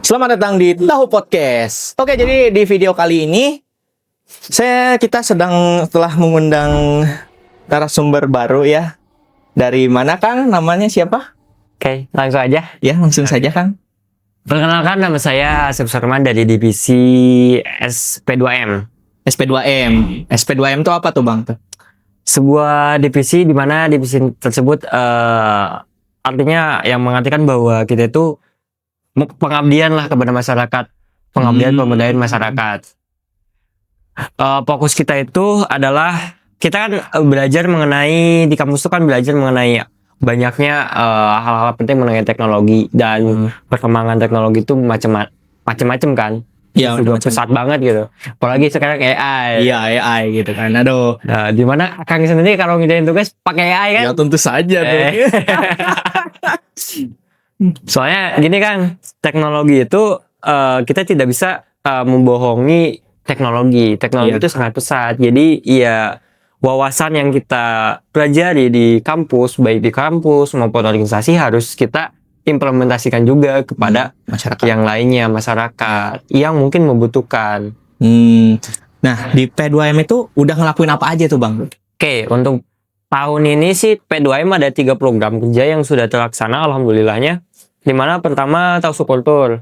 Selamat datang di Tahu Podcast. Oke, jadi di video kali ini kita telah mengundang narasumber baru ya. Dari mana Kang? Namanya siapa? Oke, langsung aja. Ya, langsung saja Kang. Perkenalkan, nama saya Asep Sarman dari divisi SP2M. SP2M. SP2M itu apa tuh Bang? Sebuah divisi di mana divisi tersebut artinya yang mengartikan bahwa kita itu pengabdian lah kepada masyarakat, pengabdian pemberdayaan masyarakat. Fokus kita itu adalah kita kan belajar mengenai di kampus itu kan belajar mengenai banyaknya hal-hal penting mengenai teknologi dan perkembangan teknologi itu macam-macam kan. Iya, juga pesat banget gitu. Apalagi sekarang AI. Iya, AI gitu kan. Aduh. Nah, di mana Kang sendiri kalau ngerjain tugas pakai AI kan? Ya tentu saja tuh. Soalnya gini Kang, teknologi itu kita tidak bisa membohongi teknologi. Teknologi itu sangat pesat. Jadi ya wawasan yang kita pelajari di kampus, baik di kampus maupun organisasi harus kita implementasikan juga kepada masyarakat yang lainnya, masyarakat yang mungkin membutuhkan. Nah, di P2M itu udah ngelakuin apa aja tuh Bang? Oke, untuk tahun ini sih P2M ada 3 program kerja yang sudah terlaksana alhamdulillahnya. Dimana pertama tahu kultur,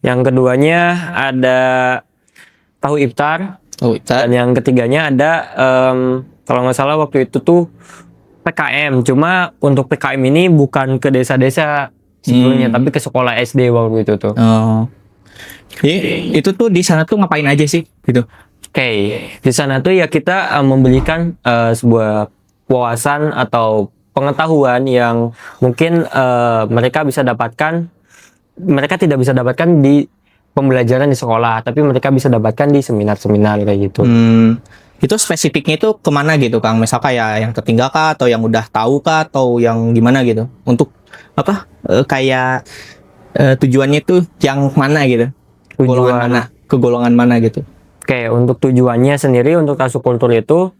yang keduanya ada tahu iftar, dan yang ketiganya ada kalau nggak salah waktu itu tuh PKM. Cuma untuk PKM ini bukan ke desa-desa sebelumnya, tapi ke sekolah SD waktu itu tuh. Oh, itu tuh di sana tuh ngapain aja sih gitu? Oke, di sana tuh ya kita memberikan sebuah wawasan atau pengetahuan yang mungkin mereka tidak bisa dapatkan di pembelajaran di sekolah, tapi mereka bisa dapatkan di seminar-seminar kayak gitu. Itu spesifiknya itu kemana gitu Kang? Misal kayak yang tertinggal kah, atau yang udah tahu kah, atau yang gimana gitu? Untuk apa? Kayak tujuannya itu yang mana gitu? Kegolongan mana gitu? Oke, untuk tujuannya sendiri untuk tahu kultur itu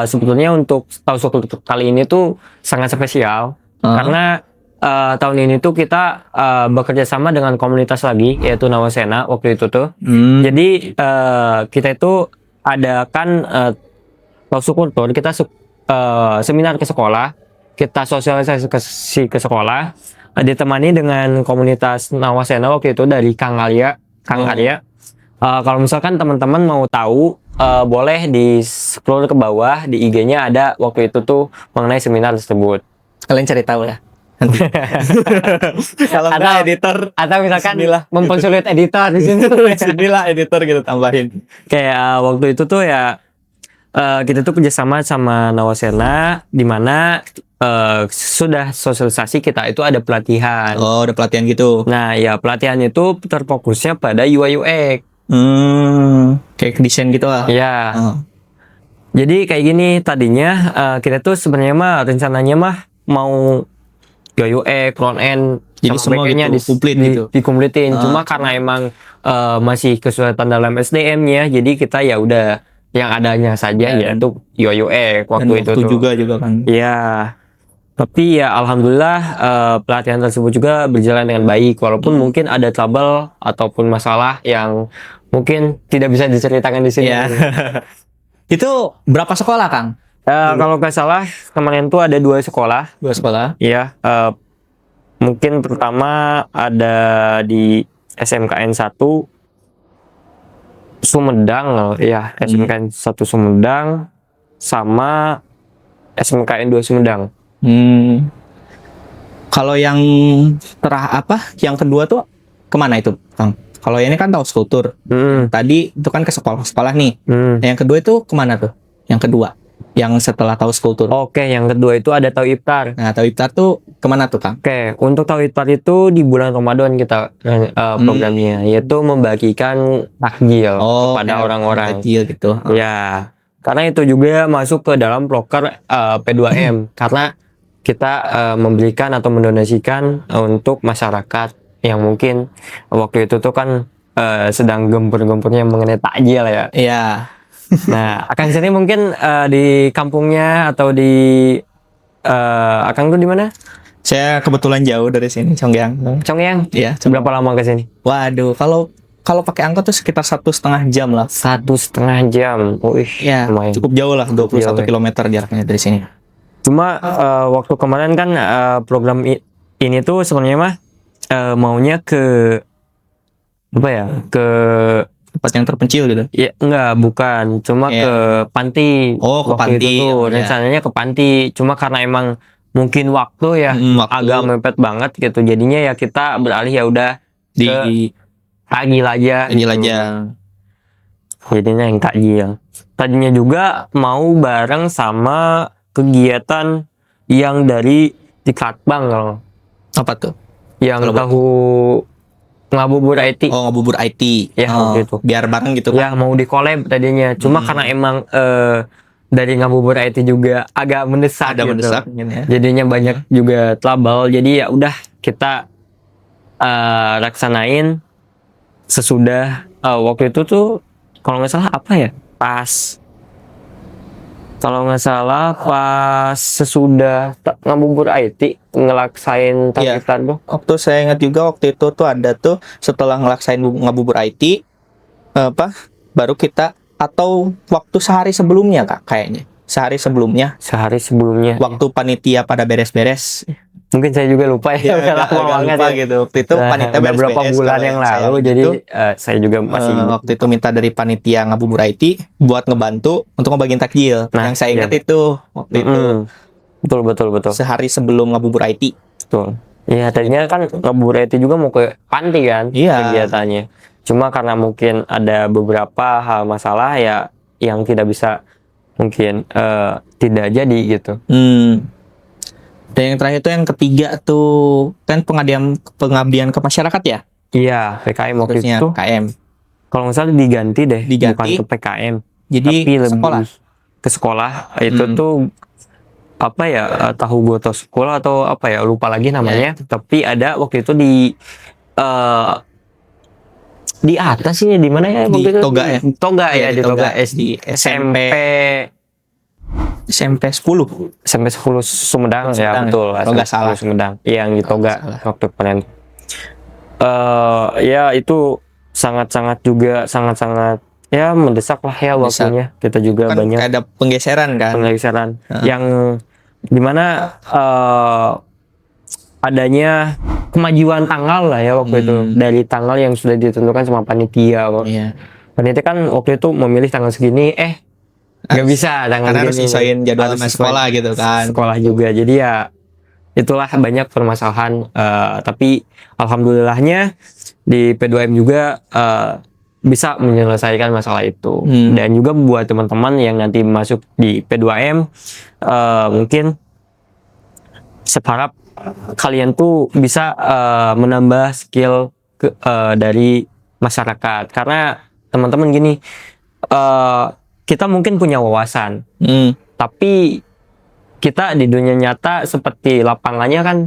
sebetulnya untuk tahu kultur kali ini tuh sangat spesial karena tahun ini tuh kita bekerja sama dengan komunitas lagi yaitu Nawasena waktu itu tuh. Jadi kita itu adakan tahu kultur, kita seminar ke sekolah, kita sosialisasi ke sekolah, ditemani dengan komunitas Nawasena waktu itu dari Kang Arya. Kalau misalkan teman-teman mau tahu, boleh di scroll ke bawah di IG-nya ada waktu itu tuh mengenai seminar tersebut. Kalian cari tahu ya. Kalau nggak editor atau misalkan mempersulit editor di sini. Sinilah editor gitu tambahin. Kayak waktu itu tuh ya kita tuh kerjasama sama Nawasena di mana sudah sosialisasi kita itu ada pelatihan. Oh, ada pelatihan gitu. Nah, ya pelatihan itu terfokusnya pada UI UX. Kayak desain gitu lah. Ya. Jadi kayak gini tadinya kita tuh sebenarnya mah rencananya mah mau UI UX, front end, jadi semua gitu, dikumpletin. Cuma karena emang masih kesulitan dalam SDM-nya, jadi kita ya udah yang adanya saja ya untuk UI UX waktu itu tuh. juga kan. Iya. Tapi ya alhamdulillah pelatihan tersebut juga berjalan dengan baik walaupun mungkin ada trouble ataupun masalah yang mungkin tidak bisa diceritakan di sini. Itu berapa sekolah Kang? Kalau nggak salah kemarin tuh ada 2 sekolah. 2 sekolah? Iya. Mungkin pertama ada di SMKN 1 Sumedang, ya SMKN 1 Sumedang sama SMKN 2 Sumedang. Kalau yang yang kedua tuh kemana itu Kang? Kalau ini kan tahu kultur. Tadi itu kan ke sekolah nih. Yang kedua itu kemana tuh? Yang kedua, yang setelah tahu kultur. Oke, yang kedua itu ada tahu iftar. Nah, tahu iftar tuh kemana tuh Kang? Oke, untuk tahu iftar itu di bulan Ramadan kita programnya, yaitu membagikan takjil kepada orang-orang. Takjil gitu. Ya, karena itu juga masuk ke dalam proker P2M karena kita memberikan atau mendonasikan untuk masyarakat yang mungkin waktu itu tuh kan sedang gempur-gempurnya mengenai takjil ya. Iya. Nah, Akang sini mungkin di kampungnya atau di Akang tuh di mana? Saya kebetulan jauh dari sini, Chongqing. Chongqing, Iya, berapa lama ke sini? Waduh, kalau pakai angkot tuh sekitar 1,5 jam lah. 1,5 jam. Wih, Ya, lumayan. cukup jauh lah, 21 Jauh, ya. kilometer jaraknya dari sini. Cuma waktu kemarin kan program ini tuh sebenarnya mah maunya ke apa ya? Ke Tempat yang terpencil gitu. ya enggak, bukan. Cuma Iya. ke panti. Oh, ke Waktu panti. itu tuh Iya. rencananya ke panti. Cuma karena emang mungkin waktu ya Waktu agak mepet banget gitu. Jadinya ya kita beralih ya udah di takjil aja. Anjil gitu. aja. Jadinya yang takjil. Tadinya juga mau bareng sama kegiatan yang dari Tiklatbang kalau Apa tuh? yang Kalau tahu ngabubur IT. Oh, ngabubur IT. Ya, Oh, gitu. biar bareng gitu Ya kan. mau di collab tadinya. Cuma karena emang dari ngabubur IT juga agak mendesak Ada gitu. mendesak mungkin ya. Jadinya banyak juga trouble. Jadi ya udah kita laksanain sesudah waktu itu tuh kalau nggak salah apa ya? Kalau nggak salah pas sesudah ngabubur IT ngelaksain Iya. takbiran tuh. Waktu saya ingat juga waktu itu tuh ada tuh setelah ngelaksain ngabubur IT baru kita atau waktu sehari sebelumnya Kak kayaknya. Sehari sebelumnya Sehari sebelumnya. waktu panitia pada beres-beres. Mungkin saya juga lupa ya. Udah lama agak banget lupa ya. gitu. Waktu itu panitia Udah berapa beres-beres bulan kalau yang saya lalu ingat jadi tuh, saya juga masih waktu itu minta dari panitia ngabubur IT buat ngebantu untuk ngebagiin takjil. Nah, Yang saya ingat iya. itu waktu itu betul sehari sebelum ngabubur IT. betul. Iya, tadinya kan ngabubur IT juga mau ke panti kan Iya. kegiatannya. Cuma karena mungkin ada beberapa hal masalah ya yang tidak bisa mungkin tidak jadi gitu. Dan yang terakhir tuh yang ketiga tuh kan pengabdian ke masyarakat ya. Iya, PKM waktu Terusnya itu KM. kalau nggak salah diganti deh, Diganti. bukan ke PKM. Jadi Tapi lebih sekolah. ke sekolah. Itu tuh apa ya, tahu goto sekolah atau apa ya, lupa lagi namanya. Tapi ada waktu itu di atas ini di mana ya Di waktu itu? Toga ya? Toga Iya, ya, di di Toga. Toga SD. SMP SMP 10. SMP 10 Sumedang, ya Sumedang, betul. kalau nggak SMP salah. 10 Sumedang. Yang di Toga salah. waktu kemarin. Ya itu sangat-sangat juga sangat-sangat ya mendesak lah ya Mendesak. waktunya. Kita juga Kan banyak kayak ada penggeseran kan. penggeseran yang dimana adanya kemajuan tanggal lah ya waktu itu dari tanggal yang sudah ditentukan sama panitia. Iya. Panitia kan waktu itu memilih tanggal segini, nggak bisa tanggal Karena harus segini. nyesuaiin jadwal Harus sama sesuai sekolah gitu kan. Sekolah juga, jadi ya itulah banyak permasalahan. Tapi alhamdulillahnya di P2M juga bisa menyelesaikan masalah itu. Dan juga buat teman-teman yang nanti masuk di P2M mungkin seharap kalian tuh bisa menambah skill dari masyarakat, karena teman-teman gini, kita mungkin punya wawasan, tapi kita di dunia nyata seperti lapangannya kan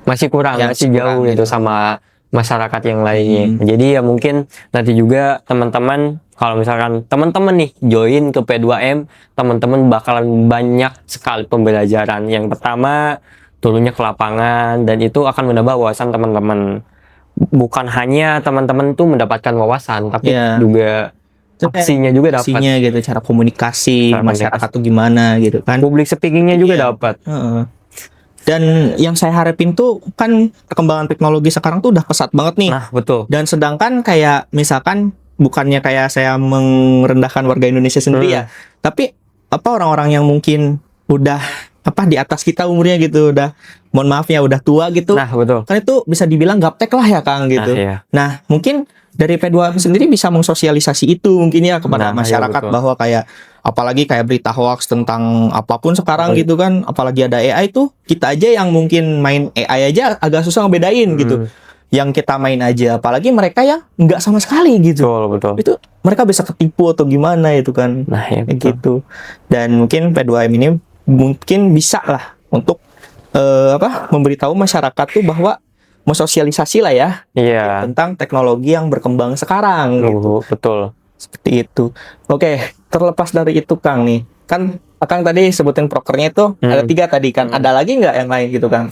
masih kurang, Ya, masih jauh kurang, gitu sama masyarakat yang lainnya. Jadi ya mungkin nanti juga teman-teman, kalau misalkan teman-teman nih join ke P2M, teman-teman bakalan banyak sekali pembelajaran. Yang pertama turunnya ke lapangan, dan itu akan menambah wawasan teman-teman. Bukan hanya teman-teman tuh mendapatkan wawasan, tapi juga aksinya juga dapat. Aksinya gitu, cara komunikasi Cara masyarakat tuh gimana gitu kan. Public speakingnya juga dapat. Dan yang saya harapin tuh kan perkembangan teknologi sekarang tuh udah pesat banget nih. Nah, betul. Dan sedangkan kayak misalkan bukannya kayak saya merendahkan warga Indonesia sendiri ya, tapi apa orang-orang yang mungkin udah di atas kita umurnya gitu, udah mohon maaf ya udah tua gitu. Nah, betul. Kan itu bisa dibilang gaptek lah ya Kang gitu. Nah, mungkin dari P2M sendiri bisa mensosialisasi itu mungkin ya kepada masyarakat, bahwa kayak apalagi kayak berita hoax tentang apapun sekarang gitu kan, apalagi ada AI tuh, kita aja yang mungkin main AI aja agak susah ngebedain gitu. Yang kita main aja, apalagi mereka yang nggak sama sekali gitu. Betul. Itu mereka bisa ketipu atau gimana itu kan. Nah, ya, gitu. Dan mungkin P2M ini mungkin bisa lah untuk memberitahu masyarakat tuh bahwa mensosialisasi lah ya tentang teknologi yang berkembang sekarang gitu. Betul. Seperti itu. Oke, terlepas dari itu Kang nih, kan Akang tadi sebutin prokernya itu ada 3 tadi kan. Ada lagi nggak yang lain gitu Kang?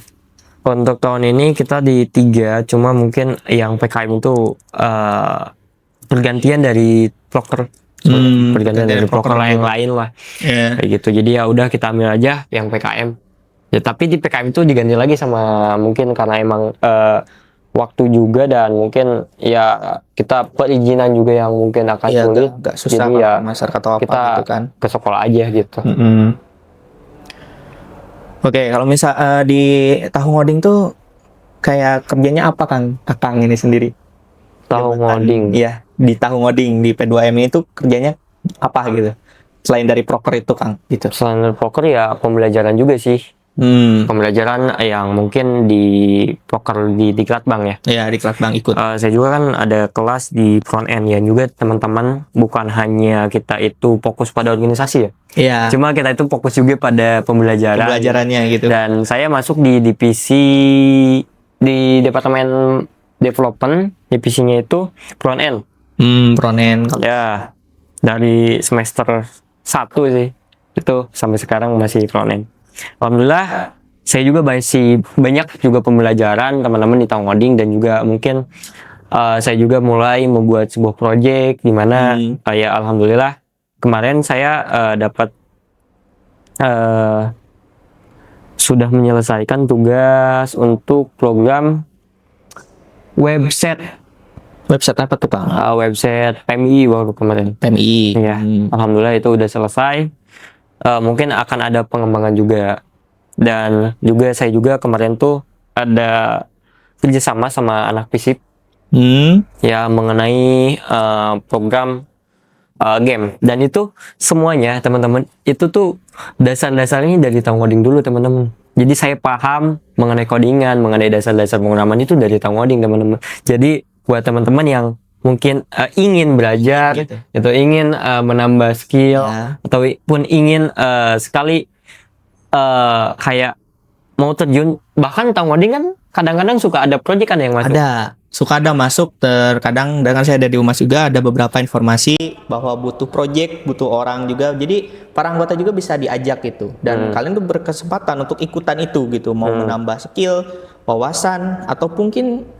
Untuk tahun ini kita di 3, cuma mungkin yang PKM itu pergantian dari proker. Pergantian dari proker yang lain lah. Iya. Kayak gitu. Jadi ya udah kita ambil aja yang PKM. Ya tapi di PKM itu diganti lagi sama mungkin karena emang waktu juga dan mungkin ya kita perizinan juga yang mungkin akan Iya, sulit. agak susah Jadi ya masyarakat atau apa kita gitu kan. ke sekolah aja gitu. Oke, kalau misal di tahu ngoding tuh kayak kerjanya apa Kang? Akang ini sendiri. Tahu Jabatan- ngoding. Iya, di tahu ngoding di P2M itu kerjanya apa gitu? Selain dari proker itu Kang gitu. Selain dari poker ya pembelajaran juga sih. Pembelajaran yang mungkin di poker di Diklat Bank ya. Iya, di kelas Bang ikut. Saya juga kan ada kelas di front end ya juga teman-teman, bukan hanya kita itu fokus pada organisasi ya. Iya. Cuma kita itu fokus juga pada pembelajaran. Pembelajarannya gitu. Dan saya masuk di divisi di departemen development, divisinya itu front end. Front end. Ya, dari semester 1 sih. Itu sampai sekarang masih front end. Alhamdulillah saya juga masih banyak juga pembelajaran teman-teman di tahu ngoding dan juga mungkin saya juga mulai membuat sebuah project di mana ya alhamdulillah kemarin saya dapat sudah menyelesaikan tugas untuk program website Website apa tuh Kang? website PMI baru kemarin. PMI. Ya, alhamdulillah itu udah selesai. Mungkin akan ada pengembangan juga. Dan juga saya juga kemarin tuh ada kerjasama sama anak FISIP ya mengenai program game. Dan itu semuanya teman-teman itu tuh dasar-dasarnya dari tahu ngoding dulu teman-teman. Jadi saya paham mengenai codingan, mengenai dasar-dasar penggunaan itu dari tahu ngoding teman-teman. Jadi buat teman-teman yang mungkin ingin belajar, Gitu. itu ingin menambah skill, Ya. ataupun ingin sekali kayak mau terjun, bahkan tahu ngoding kan kadang-kadang suka ada project kan yang masuk. Ada. Suka ada masuk, terkadang dengan saya ada di Umas juga ada beberapa informasi bahwa butuh project, butuh orang juga. Jadi para anggota juga bisa diajak gitu. Dan kalian tuh berkesempatan untuk ikutan itu gitu, mau menambah skill, wawasan atau mungkin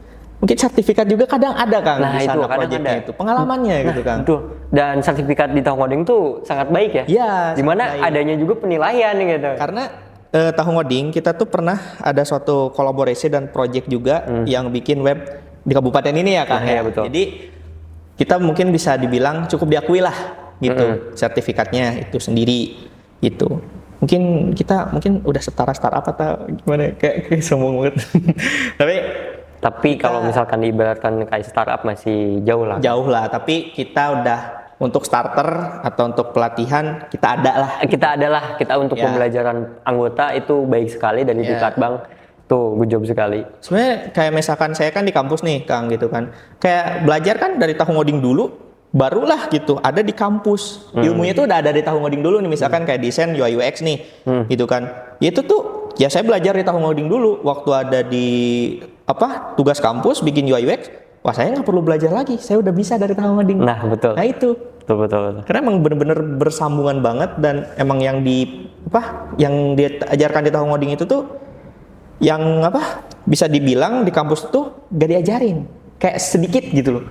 sertifikat juga kadang ada Kang Nah, di itu sana kadang projectnya ada. itu. Pengalamannya gitu Kang. Betul. Dan sertifikat di tahu ngoding tuh sangat baik ya. Iya, Dimana sangat baik. adanya juga penilaian gitu. Karena tahu ngoding kita tuh pernah ada suatu kolaborasi dan project juga yang bikin web di kabupaten ini ya Kang. Nah, ya. iya, betul. Jadi kita mungkin bisa dibilang cukup diakui lah gitu sertifikatnya itu sendiri gitu. Mungkin kita udah setara startup atau gimana ya? kayak sombong banget. Tapi kalau misalkan diibaratkan kayak startup masih jauh lah. Jauh lah, tapi kita udah untuk starter atau untuk pelatihan kita ada lah. Kita untuk Ya. pembelajaran anggota itu baik sekali dari Ya. Diklat Bank. Tuh, good job sekali. Sebenarnya kayak misalkan saya kan di kampus nih Kang gitu kan. Kayak belajar kan dari tahu ngoding dulu, barulah gitu ada di kampus. Ilmunya tuh udah ada di tahu ngoding dulu nih, misalkan kayak desain UI UX nih gitu kan. Ya itu tuh ya saya belajar di tahu ngoding dulu waktu ada di tugas kampus bikin UI UX. Wah, saya nggak perlu belajar lagi. Saya udah bisa dari tahu ngoding. Nah, betul. Nah, itu. Betul. Karena emang bener-bener bersambungan banget dan emang yang yang diajarkan di tahu ngoding itu tuh yang bisa dibilang di kampus tuh gak diajarin, kayak sedikit gitu loh.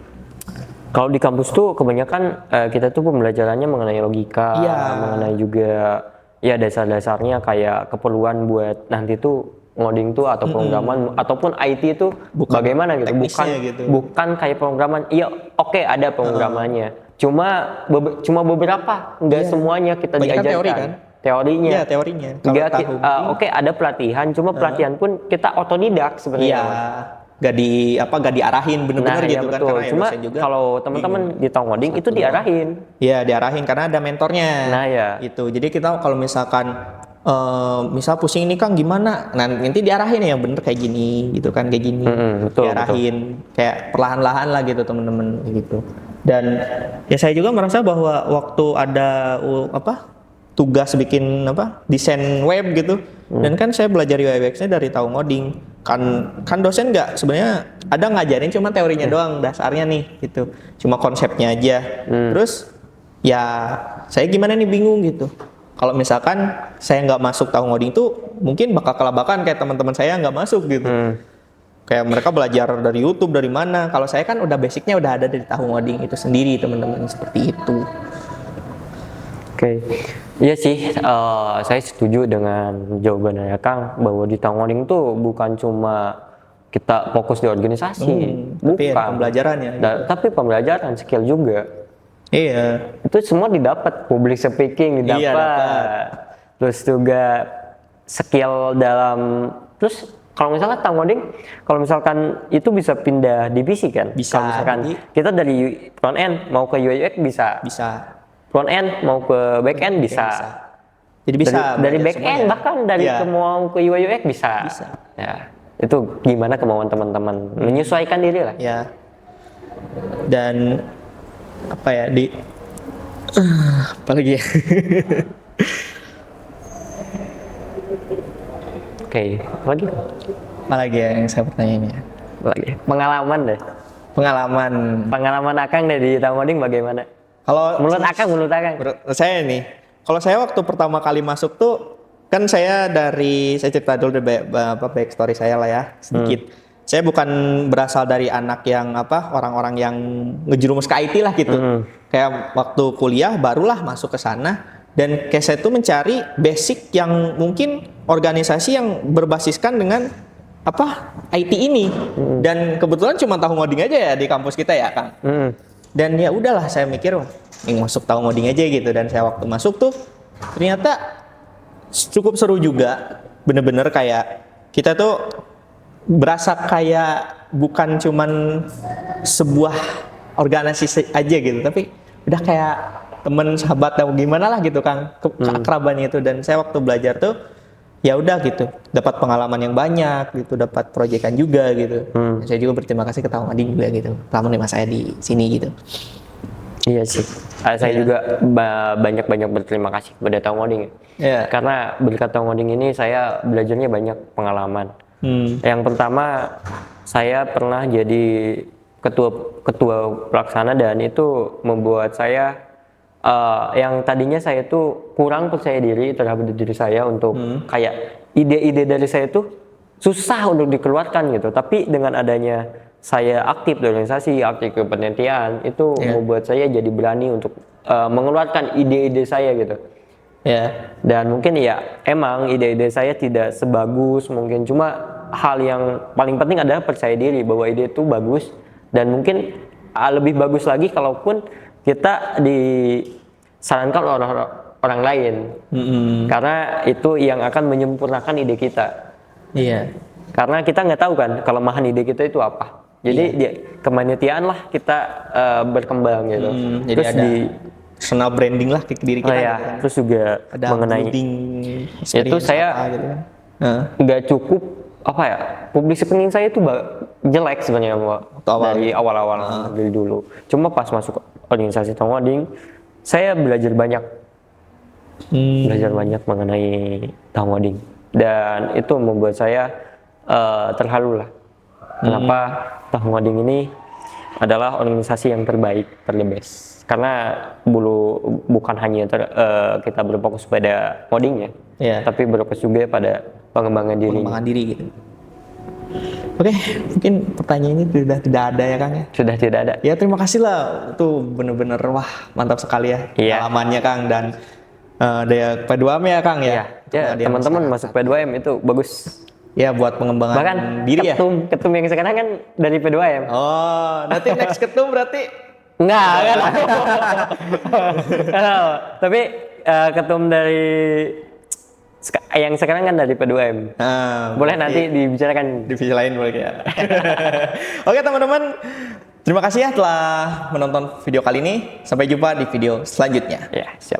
Kalau di kampus tuh kebanyakan kita tuh pembelajarannya mengenai logika, Iya. mengenai juga ya dasar-dasarnya kayak keperluan buat nanti tuh ngoding tuh atau pemrograman ataupun IT itu Bukan bagaimana gitu. teknisnya gitu. Bukan kayak pemrograman. Iya, oke ada pemrogramannya. Cuma beberapa, enggak semuanya kita Banyak kan diajarkan. teori kan? Teorinya. Iya, teorinya. Kalau Enggak, tahu oke ada pelatihan, cuma pelatihan pun kita otodidak sebenarnya. iya, gak diarahin bener-bener Iya, gitu kan, betul. karena ya Cuma dosen juga kalau teman-teman di tahu ngoding itu diarahin. Iya, diarahin karena ada mentornya. Nah, ya. Itu. Jadi kita kalau misalkan misal pusing ini Kang gimana? Nah, nanti diarahin ya yang bener kayak gini gitu kan, kayak gini. Betul, diarahin kayak perlahan-lahan lah gitu teman-teman gitu. Dan ya saya juga merasa bahwa waktu ada tugas bikin desain web gitu. Dan kan saya belajar UI UX-nya dari tahu ngoding. Kan dosen nggak sebenarnya ada ngajarin cuma teorinya doang, dasarnya nih gitu. Cuma konsepnya aja. Terus ya saya gimana nih bingung gitu. kalau misalkan saya nggak masuk tahu ngoding tuh mungkin bakal kelabakan kayak teman-teman saya nggak masuk gitu. Kayak mereka belajar dari YouTube dari mana. Kalau saya kan udah basicnya udah ada dari tahu ngoding itu sendiri teman-teman, seperti itu. Oke. Iya sih, saya setuju dengan jawabannya Kang, bahwa di tahu ngoding tuh bukan cuma kita fokus di organisasi, Tapi bukan. pembelajarannya. Tapi pembelajaran, skill juga. Iya. Itu semua didapat, public speaking didapat. Iya, dapat. Terus juga skill dalam, terus kalau misalkan tahu ngoding, kalau misalkan itu bisa pindah divisi kan? Bisa. Kalau misalkan kita dari front end mau ke UI UX bisa. Bisa. Front end mau ke back end bisa. Jadi bisa Dari back semuanya. end bahkan dari Iya. mau ke UI UX bisa. Bisa. Ya, itu gimana kemauan teman-teman, menyesuaikan diri lah. Ya. Dan apa ya apa lagi ya? Oke, lagi Apa lagi ya yang saya pertanyain ya? lagi pengalaman deh. Pengalaman Akang deh di tahu ngoding bagaimana? kalau Menurut Akang. menurut saya nih, kalau saya waktu pertama kali masuk tuh kan saya cerita dulu dari back story saya lah ya sedikit. Saya bukan berasal dari anak yang orang-orang yang ngejerumus ke IT lah gitu. Kayak waktu kuliah barulah masuk ke sana, dan kayak saya tuh mencari basic yang mungkin organisasi yang berbasiskan dengan IT ini. Dan kebetulan cuma tahu ngoding aja ya di kampus kita ya, Kang. Dan ya udahlah, saya mikir yang masuk tahu ngoding aja gitu. Dan saya waktu masuk tuh ternyata cukup seru juga. Bener-bener kayak kita tuh berasa kayak bukan cuman sebuah organisasi aja gitu, tapi udah kayak temen, sahabat atau gimana lah gitu, Kang, keakraban itu. Dan saya waktu belajar tuh ya udah gitu, dapat pengalaman yang banyak gitu, dapat proyekan juga gitu. Saya juga berterima kasih ke Tahu Ngoding juga gitu, selama nih mas saya di sini gitu. Iya sih, saya juga banyak berterima kasih kepada Tahu Ngoding. Iya. Karena berkat Tahu Ngoding ini saya belajarnya banyak pengalaman. Yang pertama, saya pernah jadi ketua pelaksana, dan itu membuat saya yang tadinya saya tuh kurang percaya diri terhadap diri saya untuk kayak ide-ide dari saya tuh susah untuk dikeluarkan gitu. Tapi dengan adanya saya aktif di organisasi, aktif ke penelitian, itu membuat saya jadi berani untuk mengeluarkan ide-ide saya gitu. Dan mungkin ya emang ide-ide saya tidak sebagus mungkin, cuma hal yang paling penting adalah percaya diri bahwa ide itu bagus, dan mungkin lebih bagus lagi kalaupun kita disarankan oleh orang lain, karena itu yang akan menyempurnakan ide kita. Karena kita nggak tahu kan kelemahan ide kita itu apa. Jadi kemanitiaan lah kita berkembang gitu. Jadi terus ada personal branding lah ke diri kita. gitu kan. Terus juga ada mengenai itu saya gitu kan. nggak cukup public speaking saya itu jelek sebenarnya dari awal-awal dari dulu. Cuma pas masuk organisasi Tahu Ngoding, saya belajar banyak mengenai Tahu Ngoding, dan itu membuat saya terharu lah. Kenapa Tahu Ngoding ini adalah organisasi yang terbaik, the best. Karena bukan hanya kita berfokus pada coding ya, tapi berfokus juga pada pengembangan diri gitu. Oke, mungkin pertanyaan ini sudah tidak ada ya, Kang ya? Sudah tidak ada. Ya, terima kasih lah. Itu bener-bener mantap sekali ya pengalamannya, Kang. Dan dia P2M ya, Kang ya? Ya, teman-teman masuk P2M itu bagus. Ya, buat pengembangan bahkan diri ya. Ketum yang sekarang kan dari P2M. Oh, nanti next ketum berarti enggak kan? Tapi ketum dari yang sekarang kan dari P2M. Boleh nanti dibicarakan divisi lain boleh ya. Oke teman-teman, terima kasih ya telah menonton video kali ini. Sampai jumpa di video selanjutnya. Ya, siap.